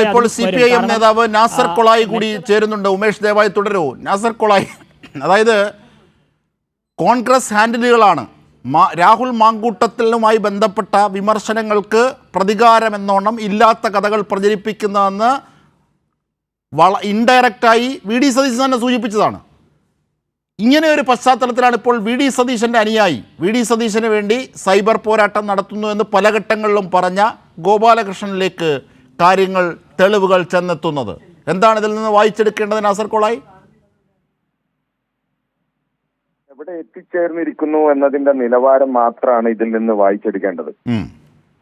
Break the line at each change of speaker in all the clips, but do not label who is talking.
ഇപ്പോൾ CPIM നേതാവ് നാസർ കൊളായി കൂടി ചേരുന്നുണ്ട്. ഉമേഷ് ദയവായി തുടരൂ. നാസർ കൊളായി, അതായത് കോൺഗ്രസ് ഹാൻഡിലുകളാണ് രാഹുൽ മാങ്കൂട്ടത്തിലുമായി ബന്ധപ്പെട്ട വിമർശനങ്ങൾക്ക് പ്രതികാരമെന്നോണം ഇല്ലാത്ത കഥകൾ പ്രചരിപ്പിക്കുന്നതെന്ന് ഇൻഡയറക്റ്റായി VD സതീശൻ തന്നെ സൂചിപ്പിച്ചതാണ്. ഇങ്ങനെ ഒരു പശ്ചാത്തലത്തിലാണ് ഇപ്പോൾ VD സതീശൻ്റെ അനുയായി VD സതീശന് വേണ്ടി സൈബർ പോരാട്ടം നടത്തുന്നു എന്ന് പല ഘട്ടങ്ങളിലും പറഞ്ഞ ഗോപാലകൃഷ്ണനിലേക്ക് കാര്യങ്ങൾ, തെളിവുകൾ ചെന്നെത്തുന്നത്. എന്താണ് ഇതിൽ നിന്ന് വായിച്ചെടുക്കേണ്ടത് നാസർ കൊളായി?
എവിടെ എത്തിച്ചേർന്നിരിക്കുന്നു എന്നതിന്റെ നിലവാരം മാത്രമാണ് ഇതിൽ നിന്ന് വായിച്ചെടുക്കേണ്ടത്.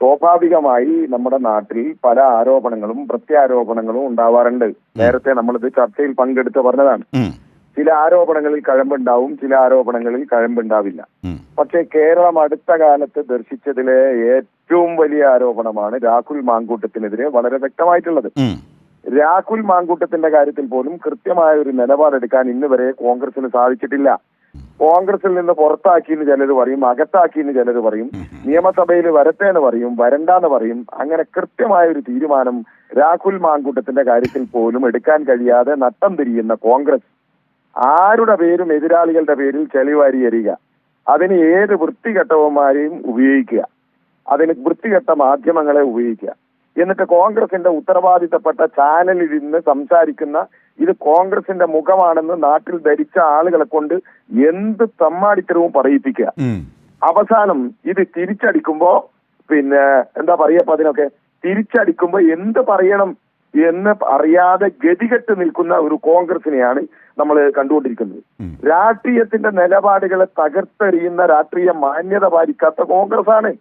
സ്വാഭാവികമായി നമ്മുടെ നാട്ടിൽ പല ആരോപണങ്ങളും പ്രത്യാരോപണങ്ങളും ഉണ്ടാവാറുണ്ട്. നേരത്തെ നമ്മളിത് ചർച്ചയിൽ പങ്കെടുത്ത് പറഞ്ഞതാണ്. ചില ആരോപണങ്ങളിൽ കഴമ്പുണ്ടാവും, ചില ആരോപണങ്ങളിൽ കഴമ്പുണ്ടാവില്ല. പക്ഷേ കേരളം അടുത്ത കാലത്ത് ദർശിച്ചതിലെ ഏറ്റവും വലിയ ആരോപണമാണ് രാഹുൽ മാങ്കൂട്ടത്തിനെതിരെ വളരെ വ്യക്തമായിട്ടുള്ളത്. രാഹുൽ മാങ്കൂട്ടത്തിന്റെ കാര്യത്തിൽ പോലും കൃത്യമായ ഒരു നിലപാടെടുക്കാൻ ഇന്ന് വരെ കോൺഗ്രസിന് സാധിച്ചിട്ടില്ല. കോൺഗ്രസിൽ നിന്ന് പുറത്താക്കിയെന്ന് ചിലർ പറയും, അകത്താക്കിയെന്ന് ചിലർ പറയും, നിയമസഭയിൽ വരട്ടെന്ന് പറയും, വരണ്ടാന്ന് പറയും. അങ്ങനെ കൃത്യമായ ഒരു തീരുമാനം രാഹുൽ മാങ്കൂട്ടത്തിന്റെ കാര്യത്തിൽ പോലും എടുക്കാൻ കഴിയാതെ നട്ടം തിരിയുന്ന കോൺഗ്രസ് ആരുടെ പേരും എതിരാളികളുടെ പേരിൽ ചെളിവാരി എറിയുക, അതിന് ഏത് വൃത്തികെട്ടവന്മാരെയും ഉപയോഗിക്കുക, അതിന് വൃത്തികെട്ട മാധ്യമങ്ങളെ ഉപയോഗിക്കുക, എന്നിട്ട് കോൺഗ്രസിന്റെ ഉത്തരവാദിത്തപ്പെട്ട ചാനലിൽ ഇരുന്ന് സംസാരിക്കുന്ന ഇത് കോൺഗ്രസിന്റെ മുഖമാണെന്ന് നാട്ടിൽ ധരിച്ച ആളുകളെ കൊണ്ട് എന്ത് തമ്മാടിത്തരവും പറയിപ്പിക്കുക. അവസാനം ഇത് തിരിച്ചടിക്കുമ്പോ എന്താ പറയപ്പോ അതിനൊക്കെ തിരിച്ചടിക്കുമ്പോ എന്ത് പറയണം എന്ന് അറിയാതെ ഗതികെട്ട് നിൽക്കുന്ന ഒരു കോൺഗ്രസിനെയാണ് നമ്മൾ കണ്ടുകൊണ്ടിരിക്കുന്നത്. രാഷ്ട്രീയത്തിന്റെ നിലപാടുകളെ തകർത്തെറിയുന്ന രാഷ്ട്രീയ മാന്യത പാലിക്കാത്ത കോൺഗ്രസ് ആണ്.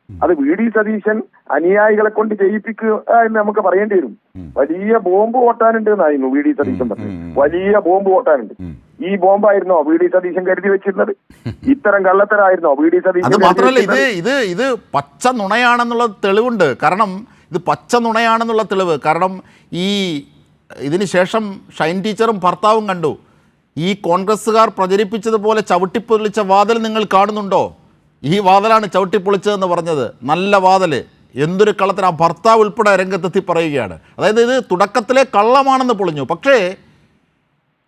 അത് VD സതീശൻ അനുയായികളെ കൊണ്ട് ചെയ്യിപ്പിക്കുക എന്ന് നമുക്ക് പറയേണ്ടി വരും. വലിയ ബോംബ് പൊട്ടാനുണ്ട് എന്നായിരുന്നു VD സതീശൻ പറഞ്ഞത്. വലിയ ബോംബ് പൊട്ടാനുണ്ട്. ഈ ബോംബായിരുന്നോ VD സതീശൻ കരുതി വെച്ചിരുന്നത്? ഇത്തരം കള്ളത്തരായിരുന്നോ VD സതീശൻ?
അത് മാത്രമല്ല, ഇത് പച്ച നുണയാണെന്നുള്ള തെളിവുണ്ട്. കാരണം ഇത് പച്ച നുണയാണെന്നുള്ള തെളിവ്. കാരണം ഇതിന് ശേഷം ഷൈൻ ടീച്ചറും ഭർത്താവും കണ്ടു. ഈ കോൺഗ്രസ്സുകാർ പ്രചരിപ്പിച്ചതുപോലെ ചവിട്ടിപ്പൊളിച്ച വാതിൽ നിങ്ങൾ കാണുന്നുണ്ടോ? ഈ വാതിലാണ് ചവിട്ടിപ്പൊളിച്ചതെന്ന് പറഞ്ഞത്. നല്ല വാതിൽ, എന്തൊരു കള്ളത്തിന്! ആ ഭർത്താവ് ഉൾപ്പെടെ രംഗത്തെത്തി പറയുകയാണ്. അതായത് ഇത് തുടക്കത്തിലെ കള്ളമാണെന്ന് പൊളിഞ്ഞു. പക്ഷേ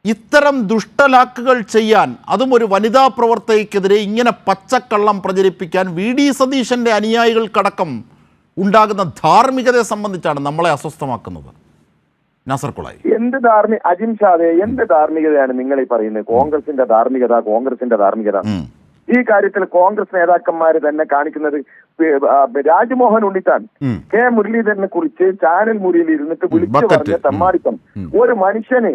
ഇത്തരം ദുഷ്ടലാക്കുകൾ ചെയ്യാൻ, അതും ഒരു വനിതാ പ്രവർത്തകയ്ക്കെതിരെ ഇങ്ങനെ പച്ചക്കള്ളം പ്രചരിപ്പിക്കാൻ VD സതീശൻ്റെ അനുയായികൾക്കടക്കം ഉണ്ടാകുന്ന ധാർമ്മികതയെ സംബന്ധിച്ചാണ് നമ്മളെ അസ്വസ്ഥമാക്കുന്നത്. നാസർ കൊളായി,
അജിംഷാദെ, എന്ത് ധാർമ്മികതയാണ് നിങ്ങൾ ഈ പറയുന്നത്? കോൺഗ്രസിന്റെ ധാർമ്മികത ഈ കാര്യത്തിൽ കോൺഗ്രസ് നേതാക്കന്മാര് തന്നെ കാണിക്കുന്നത്. രാജ്മോഹൻ ഉണ്ണിത്താൻ കെ മുരളീധരനെ കുറിച്ച് ചാനൽ മുറിയിൽ ഇരുന്നിട്ട് വിളിച്ചു പറഞ്ഞ തമ്മാടിത്തം. ഒരു മനുഷ്യന്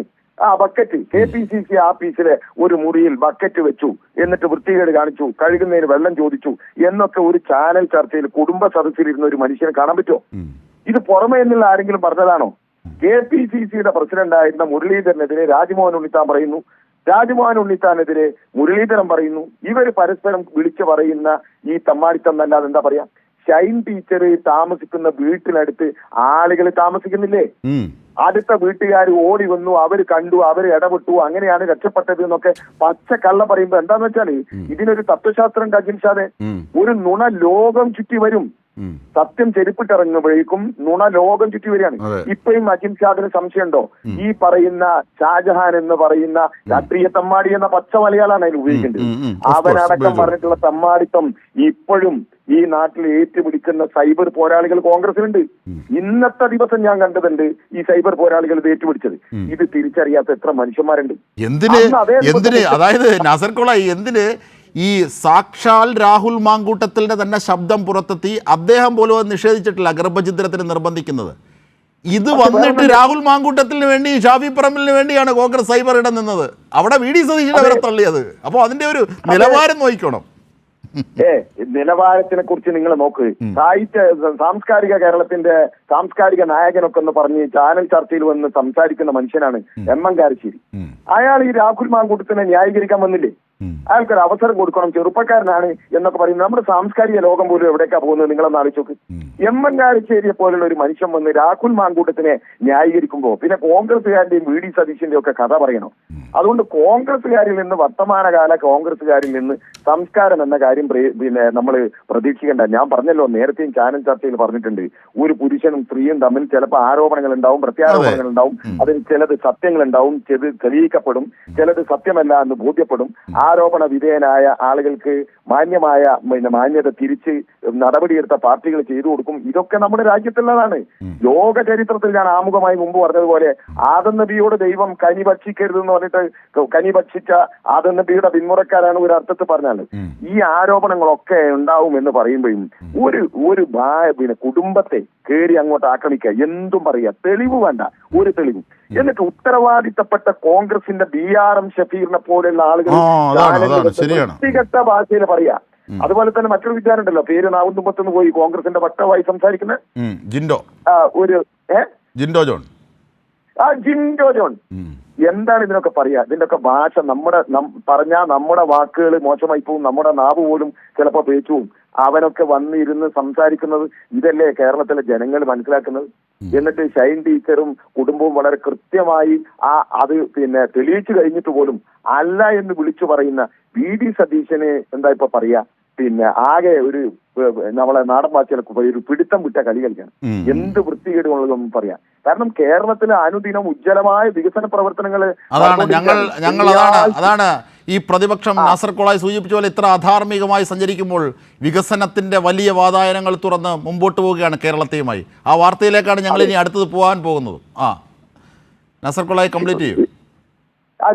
ബക്കറ്റ് KPCC ആഫീസിലെ ഒരു മുറിയിൽ ബക്കറ്റ് വെച്ചു, എന്നിട്ട് വൃത്തികേട് കാണിച്ചു, കഴുകുന്നതിന് വെള്ളം ചോദിച്ചു എന്നൊക്കെ ഒരു ചാനൽ ചർച്ചയിൽ കുടുംബ സദസ്സിലിരുന്ന ഒരു മനുഷ്യനെ കാണാൻ പറ്റുമോ? ഇത് പുറമേ നിന്നുള്ള ആരെങ്കിലും പറഞ്ഞതാണോ? KPCCയുടെ പ്രസിഡന്റായിരുന്ന മുരളീധരനെതിരെ രാജ്മോഹൻ ഉണ്ണിത്താൻ പറയുന്നു, രാജ്മോഹൻ ഉണ്ണിത്താനെതിരെ മുരളീധരൻ പറയുന്നു. ഇവർ പരസ്പരം വിളിച്ചു പറയുന്ന ഈ തമ്മാടിത്തം എന്നല്ലാതെ എന്താ പറയാ? ഷൈൻ ടീച്ചർ താമസിക്കുന്ന വീട്ടിനടുത്ത് ആളുകൾ താമസിക്കുന്നില്ലേ? അടുത്ത വീട്ടുകാർ ഓടി വന്നു, അവർ കണ്ടു, അവർ ഇടപെട്ടു, അങ്ങനെയാണ് രക്ഷപ്പെട്ടത് എന്നൊക്കെ പച്ച കള്ള പറയുമ്പോ എന്താന്ന് വെച്ചാല് ഇതിനൊരു തത്വശാസ്ത്രം അജിംഷാദെ. ഒരു നുണ ലോകം ചുറ്റി വരും. സത്യം ചെരുപ്പിട്ടിറങ്ങുമ്പോഴേക്കും നുണ ലോകം ചുറ്റി വരികയാണ്. ഇപ്പോഴും അജിംഷാദിന് സംശയമുണ്ടോ? ഈ പറയുന്ന ഷാജഹാൻ എന്ന് പറയുന്ന രാഷ്ട്രീയ തമ്മാടി എന്ന പച്ച മലയാളാണ് അതിൽ ഉപയോഗിക്കേണ്ടത്. അവനടക്കം പറഞ്ഞിട്ടുള്ള തമ്മാടിത്തം ഇപ്പോഴും ഈ നാട്ടിൽ ഏറ്റുപിടിക്കുന്ന സൈബർ പോരാളികൾ കോൺഗ്രസിലുണ്ട്. ഇന്നത്തെ ദിവസം ഞാൻ കണ്ടതുണ്ട് ഈ സൈബർ പോരാളികൾ ഏറ്റുപിടിച്ചത്. ഇത് തിരിച്ചറിയാത്ത എത്ര മനുഷ്യന്മാരുണ്ട്.
എന്തിന് അതായത് നാസർ കൊളായി, എന്തിന് ഈ സാക്ഷാൽ രാഹുൽ മാങ്കൂട്ടത്തിൻ്റെ തന്നെ ശബ്ദം പുറത്തെത്തി അദ്ദേഹം പോലും അത് നിഷേധിച്ചിട്ടില്ല, ഗർഭഛിദ്രത്തിന് നിർബന്ധിക്കുന്നത്. ഇത് വന്നിട്ട് രാഹുൽ മാങ്കൂട്ടത്തിന് വേണ്ടി, ഷാഫി പറമ്പിലിന് വേണ്ടിയാണ് കോൺഗ്രസ് സൈബർ ഇടം നിന്നത്. അവിടെ VD സതീശനെ വരെ തള്ളിയത്. അപ്പോൾ അതിന്റെ ഒരു നിലവാരം നോക്കണം.
നിലവാരത്തിനെ കുറിച്ച് നിങ്ങൾ നോക്ക്. സാംസ്കാരിക കേരളത്തിന്റെ സാംസ്കാരിക നായകനൊക്കെ എന്ന് പറഞ്ഞ് ചാനൽ ചർച്ചയിൽ വന്ന് സംസാരിക്കുന്ന മനുഷ്യനാണ് MM കാരശ്ശേരി. അയാൾ ഈ രാഹുൽ മാങ്കൂട്ടത്തിനെ ന്യായീകരിക്കാൻ വന്നില്ലേ? അയാൾക്കൊരു അവസരം കൊടുക്കണം, ചെറുപ്പക്കാരനാണ് എന്നൊക്കെ പറയുന്നത്. നമ്മുടെ സാംസ്കാരിക ലോകം പോലും എവിടേക്കാ പോകുന്നത് നിങ്ങളൊന്ന് ആലോചിച്ച് നോക്ക്. എം എൻ കാരശ്ശേരിയെ പോലുള്ള ഒരു മനുഷ്യൻ വന്ന് രാഹുൽ മാങ്കൂട്ടത്തിനെ ന്യായീകരിക്കുമ്പോൾ പിന്നെ കോൺഗ്രസുകാരുടെയും വി ഡി സതീശിന്റെയും ഒക്കെ കഥ പറയണം. അതുകൊണ്ട് കോൺഗ്രസുകാരിൽ നിന്ന്, വർത്തമാനകാല കോൺഗ്രസുകാരിൽ നിന്ന് സംസ്കാരം എന്ന കാര്യം പിന്നെ നമ്മൾ പ്രതീക്ഷിക്കേണ്ട. ഞാൻ പറഞ്ഞല്ലോ, നേരത്തെയും ചാനൽ ചർച്ചയിൽ പറഞ്ഞിട്ടുണ്ട്, ഒരു പുരുഷനും സ്ത്രീയും തമ്മിൽ ചിലപ്പോൾ ആരോപണങ്ങൾ ഉണ്ടാവും, പ്രത്യാരോപണങ്ങൾ ഉണ്ടാവും. അതിൽ ചിലത് സത്യങ്ങൾ ഉണ്ടാവും, ചിലത് തെളിയിക്കപ്പെടും, ചിലത് സത്യമല്ല എന്ന് ബോധ്യപ്പെടും. ആരോപണ വിധേയനായ ആളുകൾക്ക് മാന്യമായ മാന്യത തിരിച്ച് നടപടിയെടുത്ത പാർട്ടികൾ ചെയ്തു കൊടുക്കും. ഇതൊക്കെ നമ്മുടെ രാജ്യത്തുള്ളതാണ്. ലോക ചരിത്രത്തിൽ ഞാൻ ആമുഖമായി മുമ്പ് പറഞ്ഞതുപോലെ ആദം നബിയോട് ദൈവം കനി ഭക്ഷിക്കരുതെന്ന് പറഞ്ഞിട്ട് കനി ഭക്ഷിച്ച ആദം നബിയുടെ പിന്മുറക്കാരാണ് ഒരു അർത്ഥത്തിൽ പറഞ്ഞാൽ. ഈ ആരോപണങ്ങളൊക്കെ ഉണ്ടാവും എന്ന് പറയുമ്പോഴും ഒരു പിന്നെ കുടുംബത്തെ കയറി അങ്ങോട്ട് ആക്രമിക്കുക, എന്തും പറയുക, തെളിവ് വേണ്ട, ഒരു തെളിവും. എന്നിട്ട് ഉത്തരവാദിത്തപ്പെട്ട കോൺഗ്രസിന്റെ BRM ഷഫീറിനെ പോലെയുള്ള ആളുകൾ വ്യക്തിഗത ഭാഷയിൽ പറയാ. അതുപോലെ തന്നെ മറ്റൊരു വിദ്യാനുണ്ടല്ലോ, പേര് നാവുന്നുമ്പത്തൊന്ന് പോയി കോൺഗ്രസിന്റെ വക്താവായി സംസാരിക്കുന്ന
ജിൻഡോ ജിൻഡോ ജോൺ. എന്താണ് ഇതിനൊക്കെ പറയാ? ഇതിന്റെയൊക്കെ ഭാഷ പറഞ്ഞാൽ നമ്മുടെ വാക്കുകൾ മോശമായി പോവും, നമ്മുടെ നാവ് പോലും ചിലപ്പോ പേച്ചു പോവും. അവനൊക്കെ വന്നിരുന്ന് സംസാരിക്കുന്നത് ഇതല്ലേ കേരളത്തിലെ ജനങ്ങൾ മനസ്സിലാക്കുന്നത്? എന്നിട്ട് ഷൈൻ ടീച്ചറും കുടുംബവും വളരെ കൃത്യമായി അത് പിന്നെ തെളിയിച്ചു കഴിഞ്ഞിട്ട് പോലും അല്ല എന്ന് വിളിച്ചു പറയുന്ന വി ഡി സതീശന് എന്താ ഇപ്പൊ പറയാ, പിന്നെ ആകെ ഒരു നമ്മളെ നാടൻ ഭാഷയിലൊക്കെ ഒരു പിടുത്തം വിട്ട കളി കളിക്കണം. എന്ത് വൃത്തികേടുള്ളതെന്നും പറയാം. കാരണം കേരളത്തിലെ അനുദിനം ഉജ്ജ്വലമായ വികസന പ്രവർത്തനങ്ങൾ അതാണ് ഈ പ്രതിപക്ഷം നാസർ കൊളായി സൂചിപ്പിച്ച പോലെ ഇത്ര അധാർമികമായി സഞ്ചരിക്കുമ്പോൾ വികസനത്തിന്റെ വലിയ വാതായനങ്ങൾ തുറന്ന് മുമ്പോട്ട് പോവുകയാണ് കേരളത്തെയുമായി. ആ വാർത്തയിലേക്കാണ് ഞങ്ങൾ ഇനി അടുത്തത് പോകാൻ പോകുന്നത്. നാസർ കൊളായി കംപ്ലീറ്റ് ചെയ്യും.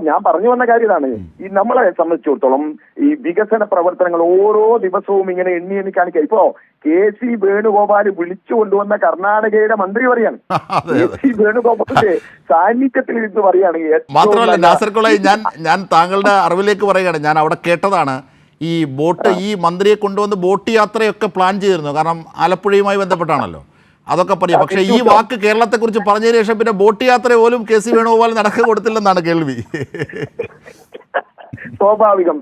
ഞാൻ പറഞ്ഞു വന്ന കാര്യം ഇതാണ്. ഈ നമ്മളെ സംബന്ധിച്ചിടത്തോളം ഈ വികസന പ്രവർത്തനങ്ങൾ ഓരോ ദിവസവും ഇങ്ങനെ എണ്ണി കാണിക്കുക. ഇപ്പോ KC വേണുഗോപാൽ വിളിച്ചു കൊണ്ടുവന്ന കർണാടകയുടെ മന്ത്രി പറയാണ്, KC വേണുഗോപാലിന്റെ സാന്നിധ്യത്തിൽ ഇരുന്ന് പറയാണ്.
മാത്രമല്ല നാസർ കൊളായി, ഞാൻ താങ്കളുടെ അറിവിലേക്ക് പറയുകയാണ്, ഞാൻ അവിടെ കേട്ടതാണ്, ഈ ഈ മന്ത്രിയെ കൊണ്ടുവന്ന് ബോട്ട് യാത്രയൊക്കെ പ്ലാൻ ചെയ്തിരുന്നു. കാരണം ആലപ്പുഴയുമായി ബന്ധപ്പെട്ടാണല്ലോ, അതൊക്കെ പറയാം. പക്ഷേ ഈ വാക്ക് കേരളത്തെക്കുറിച്ച് പറഞ്ഞതിന് ശേഷം പിന്നെ ബോട്ട് യാത്ര പോലും KC വേണുഗോപാൽ നടക്കുക കൊടുത്തില്ലെന്നാണ് കേൾവി.
സ്വാഭാവികം.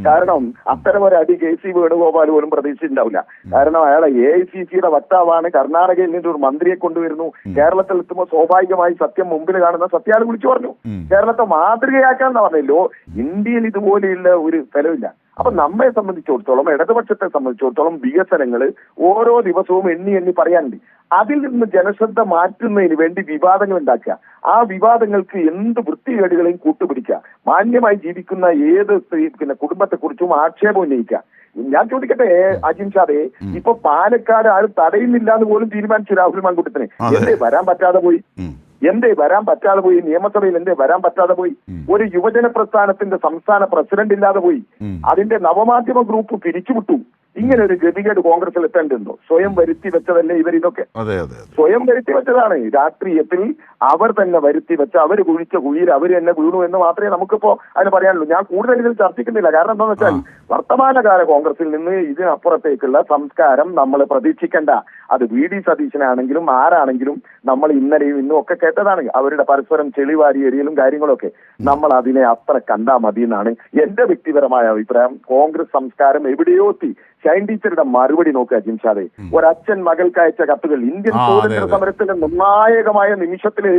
കാരണം അത്തരമൊരു അടി KC വേണുഗോപാൽ പോലും പ്രതീക്ഷിച്ചിട്ടുണ്ടാവില്ല. കാരണം അയാളെ AICCയുടെ വക്താവാണ്, കർണാടകയിൽ നിന്ന് ഒരു മന്ത്രിയെ കൊണ്ടുവരുന്നു. കേരളത്തിൽ എത്തുമ്പോൾ സ്വാഭാവികമായി സത്യം മുമ്പിൽ കാണുന്ന സത്യാൽ വിളിച്ചു പറഞ്ഞു, കേരളത്തെ മാതൃകയാക്കാന്ന് പറഞ്ഞല്ലോ. ഇന്ത്യയിൽ ഇതുപോലെയുള്ള ഒരു ഫലമില്ല. അപ്പൊ നമ്മെ സംബന്ധിച്ചിടത്തോളം, ഇടതുപക്ഷത്തെ സംബന്ധിച്ചിടത്തോളം വികസനങ്ങൾ ഓരോ ദിവസവും എണ്ണി പറയാനുണ്ട്. അതിൽ നിന്ന് ജനശ്രദ്ധ മാറ്റുന്നതിന് വേണ്ടി വിവാദങ്ങൾ ഉണ്ടാക്കുക, ആ വിവാദങ്ങൾക്ക് എന്ത് വൃത്തികേടുകളെയും കൂട്ടുപിടിക്കുക, മാന്യമായി ജീവിക്കുന്ന ഏത് പിന്നെ കുടുംബത്തെക്കുറിച്ചും ആക്ഷേപം ഉന്നയിക്കുക. ഞാൻ ചോദിക്കട്ടെ അജിംഷാദെ, ഇപ്പൊ പാലക്കാട് ആരും തടയുന്നില്ല എന്ന് പോലും തീരുമാനിച്ചു രാഹുൽ മാങ്കൂട്ടത്തിന്. എന്തേ വരാൻ പറ്റാതെ പോയി? നിയമസഭയിൽ എന്തേ വരാൻ പറ്റാതെ പോയി? ഒരു യുവജന പ്രസ്ഥാനത്തിന്റെ സംസ്ഥാന പ്രസിഡന്റ് ഇല്ലാതെ പോയി. അതിന്റെ നവമാധ്യമ ഗ്രൂപ്പ് പിരിച്ചുവിട്ടു. ഇങ്ങനെ ഒരു ഗതികേട് കോൺഗ്രസിൽ എത്തേണ്ടതുണ്ടോ? സ്വയം വരുത്തി വെച്ചതല്ലേ ഇവരിതൊക്കെ? സ്വയം വരുത്തി വെച്ചതാണ്. രാഷ്ട്രീയത്തിൽ അവർ തന്നെ വരുത്തി വെച്ച, അവർ കുഴിച്ച കുഴിയിൽ അവർ തന്നെ വീണു എന്ന് മാത്രമേ നമുക്കിപ്പോ അതിന് പറയാനുള്ളൂ. ഞാൻ കൂടുതൽ ഇതിൽ ചർച്ചിക്കുന്നില്ല. കാരണം എന്താണെന്ന് വെച്ചാൽ വർത്തമാനകാല കോൺഗ്രസിൽ നിന്ന് ഇതിനപ്പുറത്തേക്കുള്ള സംസ്കാരം നമ്മൾ പ്രതീക്ഷിക്കേണ്ട. അത് വി ഡി സതീശനാണെങ്കിലും ആരാണെങ്കിലും നമ്മൾ ഇന്നലെയും ഇന്നും ഒക്കെ കേട്ടതാണ്. അവരുടെ പരസ്പരം ചെളിവാരി എറിയലും കാര്യങ്ങളൊക്കെ നമ്മൾ അതിനെ അത്ര കണ്ടാൽ മതി എന്നാണ് എന്റെ വ്യക്തിപരമായ അഭിപ്രായം. കോൺഗ്രസ് സംസ്കാരം എവിടെയോ എത്തി. ഷൈൻ ടീച്ചറുടെ മറുപടി നോക്കുക ജിംഷാദെ. ഒരച്ഛൻ മകൾക്ക് അയച്ച കത്തുകൾ ഇന്ത്യൻ സ്വാതന്ത്ര്യ സമരത്തിന്റെ നിർണായകമായ നിമിഷത്തില്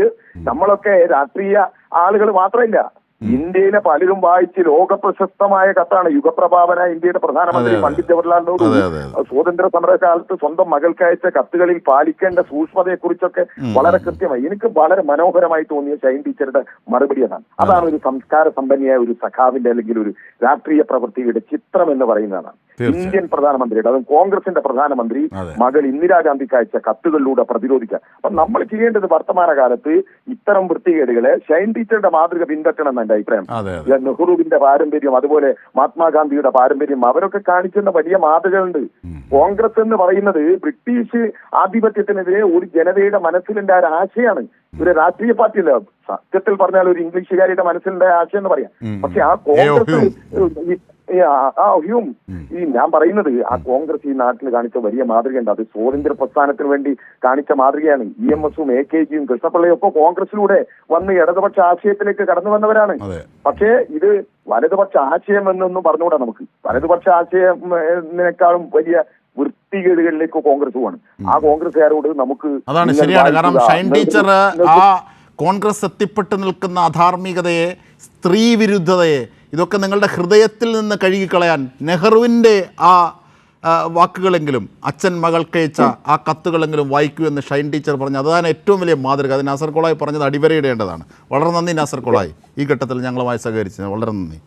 നമ്മളൊക്കെ രാഷ്ട്രീയ ആളുകൾ മാത്രമില്ല, ഇന്ത്യയിലെ പലരും വായിച്ച് ലോക പ്രശസ്തമായ കത്താണ്. യുഗപ്രഭാവനായ ഇന്ത്യയുടെ പ്രധാനമന്ത്രി പണ്ഡിറ്റ് ജവഹർലാൽ നെഹ്റു സ്വാതന്ത്ര്യ സമരകാലത്ത് സ്വന്തം മകൾക്കയച്ച കത്തുകളിൽ പാലിക്കേണ്ട സൂക്ഷ്മതയെക്കുറിച്ചൊക്കെ വളരെ കൃത്യമായി എനിക്ക് വളരെ മനോഹരമായി തോന്നിയ ഷൈൻ ടീച്ചറുടെ മറുപടി അതാണ് ഒരു സംസ്കാര സമ്പന്നയായ ഒരു സഖാവിന്റെ അല്ലെങ്കിൽ ഒരു രാഷ്ട്രീയ പ്രവൃത്തിയുടെ ചിത്രം എന്ന് പറയുന്നതാണ്. ഇന്ത്യൻ പ്രധാനമന്ത്രിയുടെ, അതും കോൺഗ്രസിന്റെ പ്രധാനമന്ത്രി മകൾ ഇന്ദിരാഗാന്ധിക്ക് അയച്ച കത്തുകളിലൂടെ പ്രതിരോധിക്കുക. അപ്പൊ നമ്മൾ ചെയ്യേണ്ടത് വർത്തമാനകാലത്ത് ഇത്തരം വൃത്തികേടുകളെ ഷൈൻ ടീച്ചറുടെ മാതൃക പിൻപറ്റണം എന്റെ അഭിപ്രായം. നെഹ്റുവിന്റെ പാരമ്പര്യം, അതുപോലെ മഹാത്മാഗാന്ധിയുടെ പാരമ്പര്യം, അവരൊക്കെ കാണിക്കുന്ന വലിയ മാതൃകകളുണ്ട്. കോൺഗ്രസ് എന്ന് പറയുന്നത് ബ്രിട്ടീഷ് ആധിപത്യത്തിനെതിരെ ഒരു ജനതയുടെ മനസ്സിലുണ്ടായ ഒരു ആശയമാണ്. ഒരു രാഷ്ട്രീയ പാർട്ടിയല്ല, സത്യത്തിൽ പറഞ്ഞാൽ ഒരു ഇംഗ്ലീഷുകാരുടെ മനസ്സിലുണ്ടായ ആശയം എന്ന് പറയാം. പക്ഷെ ആ കോൺഗ്രസ് ഈ ഞാൻ പറയുന്നത് ആ കോൺഗ്രസ് ഈ നാട്ടിൽ കാണിച്ച വലിയ മാതൃകയുണ്ട്. അത് സ്വാതന്ത്ര്യ പ്രസ്ഥാനത്തിന് വേണ്ടി കാണിച്ച മാതൃകയാണ്. EMS-ഉം AKGയും കൃഷ്ണപിള്ളയും ഒക്കെ കോൺഗ്രസിലൂടെ വന്ന് ഇടതുപക്ഷ ആശയത്തിലേക്ക് കടന്നു വന്നവരാണ്. പക്ഷേ ഇത് വലതുപക്ഷ ആശയം എന്നൊന്നും പറഞ്ഞുകൂടാ നമുക്ക്. വലതുപക്ഷ ആശയത്തിനേക്കാളും വലിയ വൃത്തികേടുകളിലേക്ക് കോൺഗ്രസ് പോവാണ്. ആ കോൺഗ്രസ്സുകാരോട് നമുക്ക്
അതാണ് ശരിയാണ്. കാരണം ഷൈൻ ടീച്ചർ ആ കോൺഗ്രസ് എത്തിപ്പെട്ട് നിൽക്കുന്ന അധാർമികതയെ, സ്ത്രീ വിരുദ്ധതയെ, ഇതൊക്കെ നിങ്ങളുടെ ഹൃദയത്തിൽ നിന്ന് കഴുകിക്കളയാൻ നെഹ്റുവിൻ്റെ ആ വാക്കുകളെങ്കിലും, അച്ഛൻ മകൾക്കയച്ച ആ കത്തുകളെങ്കിലും വായിക്കൂ എന്ന് ഷൈൻ ടീച്ചർ പറഞ്ഞു. അതാണ് ഏറ്റവും വലിയ മാതൃക. അത് നാസർ കൊളായി പറഞ്ഞത് അടിവരയിടേണ്ടതാണ്. വളരെ നന്ദി നാസർ കൊളായി, ഈ ഘട്ടത്തിൽ ഞങ്ങളുമായി സഹകരിച്ചത് വളരെ നന്ദി.